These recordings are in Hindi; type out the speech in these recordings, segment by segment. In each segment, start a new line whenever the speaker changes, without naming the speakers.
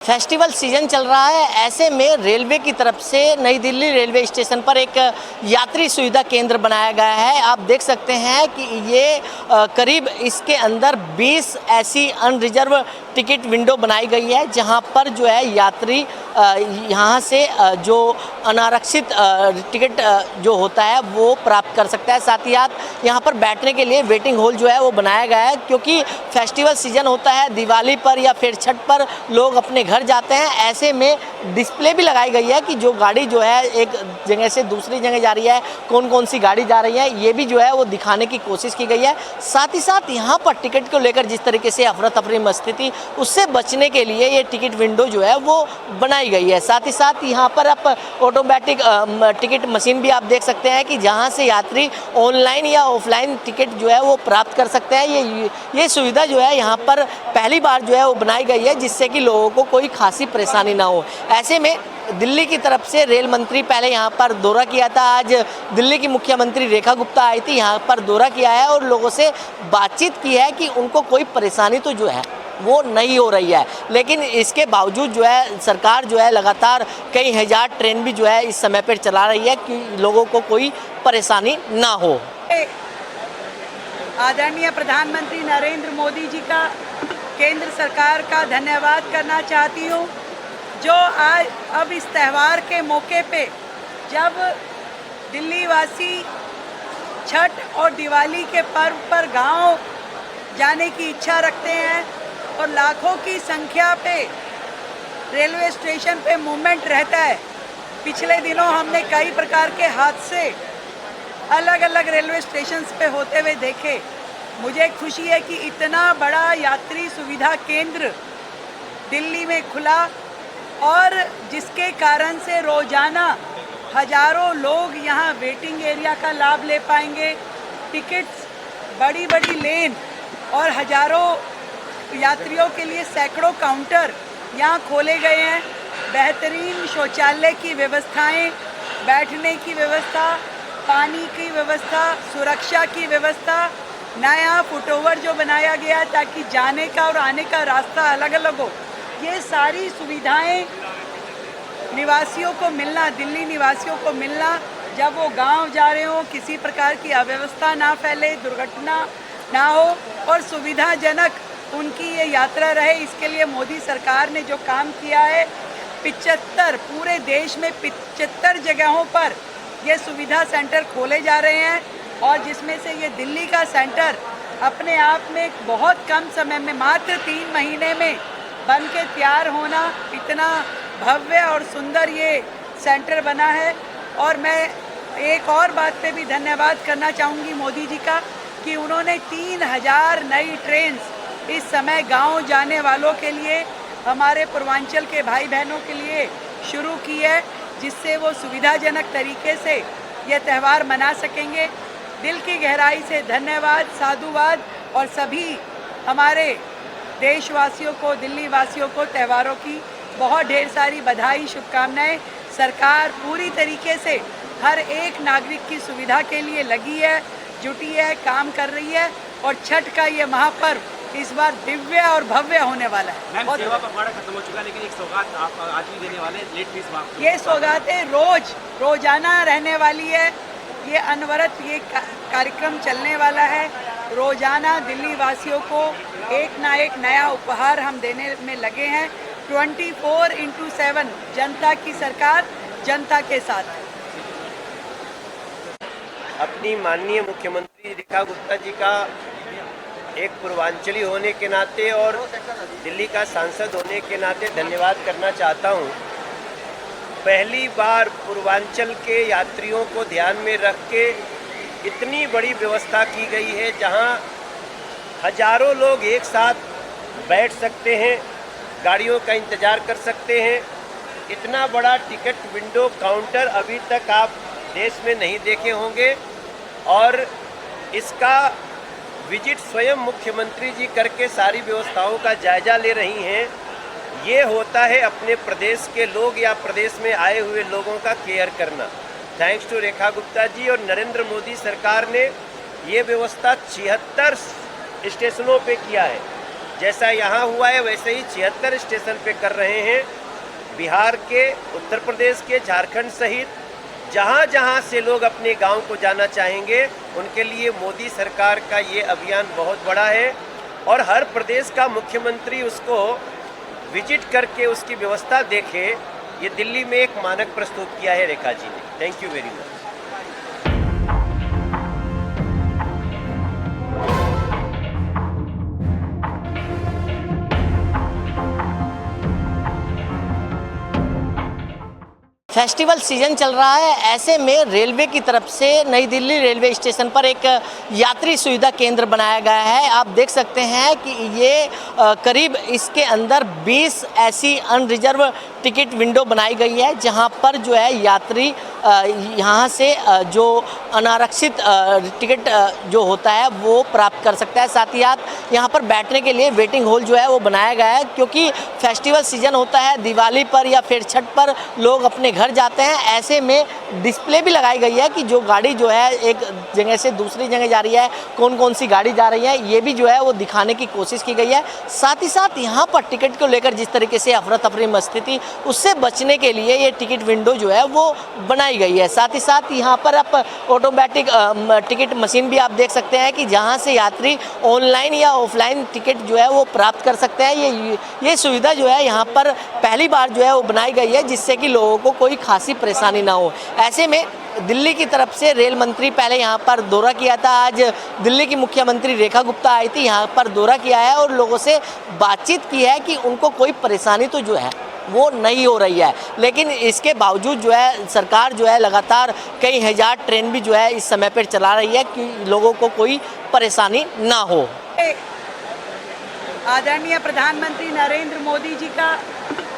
फेस्टिवल सीजन चल रहा है, ऐसे में रेलवे की तरफ से नई दिल्ली रेलवे स्टेशन पर एक यात्री सुविधा केंद्र बनाया गया है। आप देख सकते हैं कि ये करीब इसके अंदर 20 ऐसी अनरिजर्व टिकट विंडो बनाई गई है, जहां पर जो है यात्री यहां से जो अनारक्षित टिकट जो होता है वो प्राप्त कर सकता है। साथ ही साथ यहां पर बैठने के लिए वेटिंग हॉल जो है वो बनाया गया है, क्योंकि फेस्टिवल सीजन होता है, दिवाली पर या फिर छठ पर लोग अपने घर जाते हैं। ऐसे में डिस्प्ले भी लगाई गई है कि जो गाड़ी जो है एक जगह से दूसरी जगह जा रही है, कौन कौन सी गाड़ी जा रही है, ये भी जो है वो दिखाने की कोशिश की गई है। साथ ही साथ यहाँ पर टिकट को लेकर जिस तरीके से अफरा तफरी मस्ती थी, उससे बचने के लिए ये टिकट विंडो जो है वो बनाई गई है। साथ ही साथ यहाँ पर आप ऑटोमेटिक टिकट मशीन भी आप देख सकते हैं कि जहाँ से यात्री ऑनलाइन या ऑफलाइन टिकट जो है वो प्राप्त कर सकते हैं। ये सुविधा जो है यहाँ पर पहली बार जो है वो बनाई गई है, जिससे कि लोगों को कोई खासी परेशानी ना हो। ऐसे में दिल्ली की तरफ से रेल मंत्री पहले यहाँ पर दौरा किया था। आज दिल्ली की मुख्यमंत्री रेखा गुप्ता आई थी, यहाँ पर दौरा किया है और लोगों से बातचीत की है कि उनको कोई परेशानी तो जो है वो नहीं हो रही है। लेकिन इसके बावजूद जो है सरकार जो है लगातार कई हज़ार ट्रेन भी जो है इस समय पर चला रही है कि लोगों को कोई परेशानी ना हो।
आदरणीय प्रधानमंत्री नरेंद्र मोदी जी का, केंद्र सरकार का धन्यवाद करना चाहती हूँ, जो आज अब इस त्यौहार के मौके पे जब दिल्ली वासी छठ और दिवाली के पर्व पर गांव जाने की इच्छा रखते हैं और लाखों की संख्या पे रेलवे स्टेशन पे मूवमेंट रहता है। पिछले दिनों हमने कई प्रकार के हादसे अलग अलग रेलवे स्टेशंस पे होते हुए देखे। मुझे खुशी है कि इतना बड़ा यात्री सुविधा केंद्र दिल्ली में खुला और जिसके कारण से रोजाना हजारों लोग यहाँ वेटिंग एरिया का लाभ ले पाएंगे। टिकट्स, बड़ी बड़ी लेन और हजारों यात्रियों के लिए सैकड़ों काउंटर यहाँ खोले गए हैं। बेहतरीन शौचालय की व्यवस्थाएं, बैठने की व्यवस्था, पानी की व्यवस्था, सुरक्षा की व्यवस्था, नया फुटओवर जो बनाया गया ताकि जाने का और आने का रास्ता अलग अलग हो, ये सारी सुविधाएं निवासियों को मिलना, दिल्ली निवासियों को मिलना, जब वो गांव जा रहे हो किसी प्रकार की अव्यवस्था ना फैले, दुर्घटना ना हो और सुविधाजनक उनकी ये यात्रा रहे, इसके लिए मोदी सरकार ने जो काम किया है, 75 पूरे देश में 75 जगहों पर ये सुविधा सेंटर खोले जा रहे हैं और जिसमें से ये दिल्ली का सेंटर अपने आप में बहुत कम समय में, मात्र 3 महीने में बन के तैयार होना, इतना भव्य और सुंदर ये सेंटर बना है। और मैं एक और बात पे भी धन्यवाद करना चाहूँगी मोदी जी का कि उन्होंने 3000 नई ट्रेन इस समय गांव जाने वालों के लिए, हमारे पूर्वांचल के भाई बहनों के लिए शुरू की है, जिससे वो सुविधाजनक तरीके से ये त्यौहार मना सकेंगे। दिल की गहराई से धन्यवाद, साधुवाद और सभी हमारे देशवासियों को, दिल्ली वासियों को त्योहारों की बहुत ढेर सारी बधाई, शुभकामनाएं। सरकार पूरी तरीके से हर एक नागरिक की सुविधा के लिए लगी है, जुटी है, काम कर रही है और छठ का ये महापर्व इस बार दिव्य और भव्य होने वाला है।
मैम, सेवा पखवाड़ा खत्म हो चुका है, लेकिन एक सौगात आप आज भी देने वाले हैं, लेट फीस माफ।
ये सौगातें रोजाना रहने वाली है। ये अनवरत ये कार्यक्रम चलने वाला है। रोजाना दिल्ली वासियों को एक ना एक नया उपहार हम देने में लगे हैं। 24/7 जनता की सरकार, जनता के साथ।
अपनी माननीय मुख्यमंत्री रेखा गुप्ता जी का एक पूर्वांचली होने के नाते और दिल्ली का सांसद होने के नाते धन्यवाद करना चाहता हूं। पहली बार पूर्वांचल के यात्रियों को ध्यान में रख के इतनी बड़ी व्यवस्था की गई है, जहां हजारों लोग एक साथ बैठ सकते हैं, गाड़ियों का इंतज़ार कर सकते हैं। इतना बड़ा टिकट विंडो काउंटर अभी तक आप देश में नहीं देखे होंगे और इसका विजिट स्वयं मुख्यमंत्री जी करके सारी व्यवस्थाओं का जायजा ले रही हैं। ये होता है अपने प्रदेश के लोग या प्रदेश में आए हुए लोगों का केयर करना। थैंक्स टू रेखा गुप्ता जी और नरेंद्र मोदी सरकार ने ये व्यवस्था 76 स्टेशनों पे किया है जैसा यहाँ हुआ है वैसे ही 76 स्टेशन पे कर रहे हैं। बिहार के, उत्तर प्रदेश के, झारखंड सहित जहाँ जहाँ से लोग अपने गांव को जाना चाहेंगे उनके लिए मोदी सरकार का ये अभियान बहुत बड़ा है और हर प्रदेश का मुख्यमंत्री उसको विजिट करके उसकी व्यवस्था देखे। ये दिल्ली में एक मानक प्रस्तुत किया है रेखा जी ने। Thank you very much.
Festival season चल रहा है, ऐसे में रेलवे की तरफ से नई दिल्ली रेलवे स्टेशन पर एक यात्री सुविधा केंद्र बनाया गया है। आप देख सकते हैं कि ये करीब इसके अंदर 20 ऐसी अनरिजर्व टिकट विंडो बनाई गई है जहां पर जो है यात्री यहां से जो अनारक्षित टिकट जो होता है वो प्राप्त कर सकता है। साथ ही साथ यहां पर बैठने के लिए वेटिंग हॉल जो है वो बनाया गया है, क्योंकि फेस्टिवल सीजन होता है, दिवाली पर या फिर छठ पर लोग अपने घर जाते हैं। ऐसे में डिस्प्ले भी लगाई गई है कि जो गाड़ी जो है एक जगह से दूसरी जगह जा रही है, कौन कौन सी गाड़ी जा रही है, ये भी जो है वो दिखाने की कोशिश की गई है। साथ ही साथ यहाँ पर टिकट को लेकर जिस तरीके से अफरा तफरी मस्ती थी, उससे बचने के लिए ये टिकट विंडो जो है वो बनाई गई है। साथ ही साथ यहाँ पर आप ऑटोमेटिक टिकट मशीन भी आप देख सकते हैं कि जहाँ से यात्री ऑनलाइन या ऑफलाइन टिकट जो है वो प्राप्त कर सकते हैं। ये सुविधा जो है यहाँ पर पहली बार जो है वो बनाई गई है, जिससे कि लोगों को कोई खासी परेशानी ना हो। ऐसे में दिल्ली की तरफ से रेल मंत्री पहले यहाँ पर दौरा किया था। आज दिल्ली की मुख्यमंत्री रेखा गुप्ता आई थी, यहाँ पर दौरा किया है और लोगों से बातचीत की है कि उनको कोई परेशानी तो जो है वो नहीं हो रही है, लेकिन इसके बावजूद जो है सरकार जो है लगातार कई हज़ार ट्रेन भी जो है इस समय पर चला रही है कि लोगों को कोई परेशानी ना हो।
आदरणीय प्रधानमंत्री नरेंद्र मोदी जी का,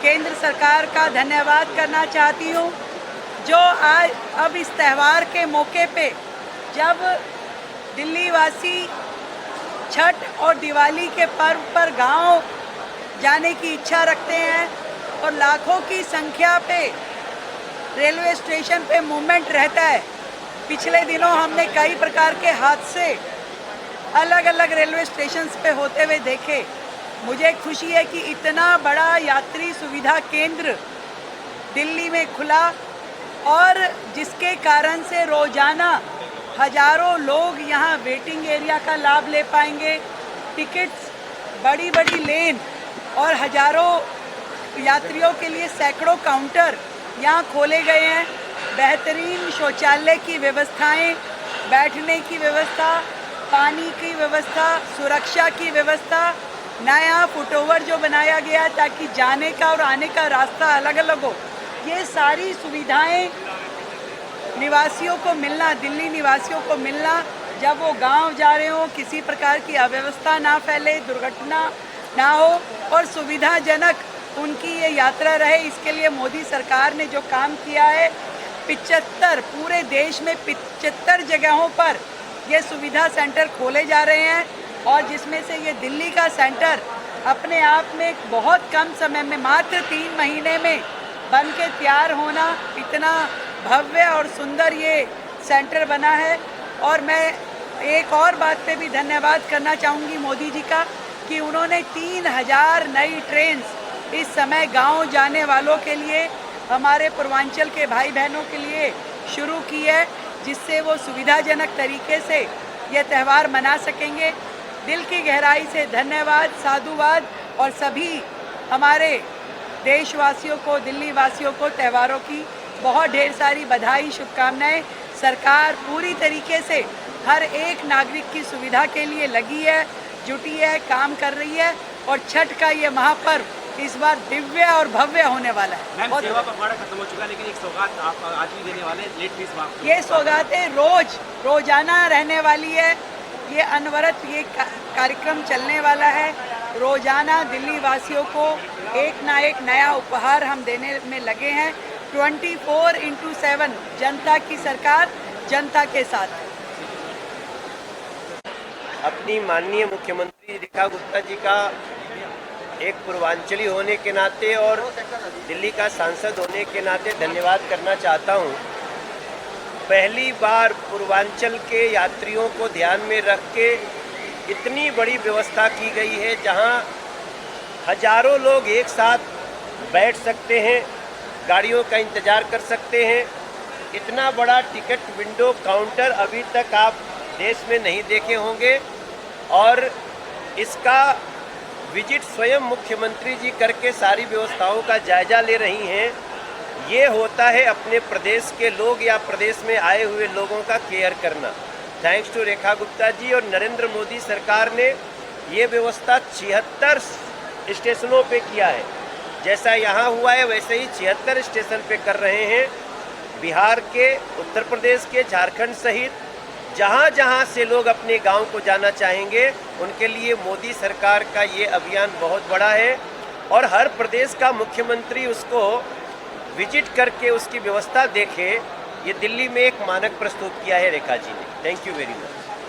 केंद्र सरकार का धन्यवाद करना चाहती हूँ, जो आज अब इस त्यौहार के मौके पे जब दिल्ली वासी छठ और दिवाली के पर्व पर गांव जाने की इच्छा रखते हैं और लाखों की संख्या पे रेलवे स्टेशन पे मूवमेंट रहता है। पिछले दिनों हमने कई प्रकार के हादसे अलग अलग रेलवे स्टेशंस पे होते हुए देखे। मुझे खुशी है कि इतना बड़ा यात्री सुविधा केंद्र दिल्ली में खुला और जिसके कारण से रोजाना हजारों लोग यहाँ वेटिंग एरिया का लाभ ले पाएंगे। टिकट्स, बड़ी बड़ी लेन और हजारों यात्रियों के लिए सैकड़ों काउंटर यहाँ खोले गए हैं। बेहतरीन शौचालय की व्यवस्थाएं, बैठने की व्यवस्था, पानी की व्यवस्था, सुरक्षा की व्यवस्था, नया फुटओवर जो बनाया गया ताकि जाने का और आने का रास्ता अलग अलग हो, ये सारी सुविधाएं निवासियों को मिलना, दिल्ली निवासियों को मिलना, जब वो गांव जा रहे हो किसी प्रकार की अव्यवस्था ना फैले, दुर्घटना ना हो और सुविधाजनक उनकी ये यात्रा रहे, इसके लिए मोदी सरकार ने जो काम किया है, 75 पूरे देश में 75 जगहों पर ये सुविधा सेंटर खोले जा रहे हैं और जिसमें से ये दिल्ली का सेंटर अपने आप में बहुत कम समय में, मात्र 3 महीने में बन के तैयार होना, इतना भव्य और सुंदर ये सेंटर बना है। और मैं एक और बात पे भी धन्यवाद करना चाहूँगी मोदी जी का कि उन्होंने 3000 नई ट्रेन इस समय गांव जाने वालों के लिए, हमारे पूर्वांचल के भाई बहनों के लिए शुरू की है, जिससे वो सुविधाजनक तरीके से ये त्यौहार मना सकेंगे। दिल की गहराई से धन्यवाद, साधुवाद और सभी हमारे देशवासियों को, दिल्ली वासियों को त्योहारों की बहुत ढेर सारी बधाई, शुभकामनाएं। सरकार पूरी तरीके से हर एक नागरिक की सुविधा के लिए लगी है, जुटी है, काम कर रही है और छठ का ये महापर्व इस बार दिव्य और भव्य होने वाला है।
मैम, सेवा पखवाड़ा खत्म हो चुका है, लेकिन एक सौगात आप आज भी देने वाले हैं, लेट फीस माफ।
ये सौगातें रोजाना रहने वाली है। ये अनवरत ये कार्यक्रम चलने वाला है। रोजाना दिल्ली वासियों को एक ना एक नया उपहार हम देने में लगे हैं। 24/7 जनता की सरकार, जनता के साथ।
अपनी माननीय मुख्यमंत्री रेखा गुप्ता जी का एक पूर्वांचली होने के नाते और दिल्ली का सांसद होने के नाते धन्यवाद करना चाहता हूं। पहली बार पूर्वांचल के यात्रियों को ध्यान में रख के इतनी बड़ी व्यवस्था की गई है जहां हजारों लोग एक साथ बैठ सकते हैं, गाड़ियों का इंतज़ार कर सकते हैं। इतना बड़ा टिकट विंडो काउंटर अभी तक आप देश में नहीं देखे होंगे और इसका विजिट स्वयं मुख्यमंत्री जी करके सारी व्यवस्थाओं का जायजा ले रही हैं। ये होता है अपने प्रदेश के लोग या प्रदेश में आए हुए लोगों का केयर करना। थैंक्स टू रेखा गुप्ता जी और नरेंद्र मोदी सरकार ने ये व्यवस्था 76 स्टेशनों पे किया है। जैसा यहाँ हुआ है वैसे ही 76 स्टेशन पे कर रहे हैं। बिहार के, उत्तर प्रदेश के, झारखंड सहित जहाँ जहाँ से लोग अपने गांव को जाना चाहेंगे उनके लिए मोदी सरकार का ये अभियान बहुत बड़ा है और हर प्रदेश का मुख्यमंत्री उसको विजिट करके उसकी व्यवस्था देखे। ये दिल्ली में एक मानक प्रस्तुत किया है रेखा जी ने। Thank you very much.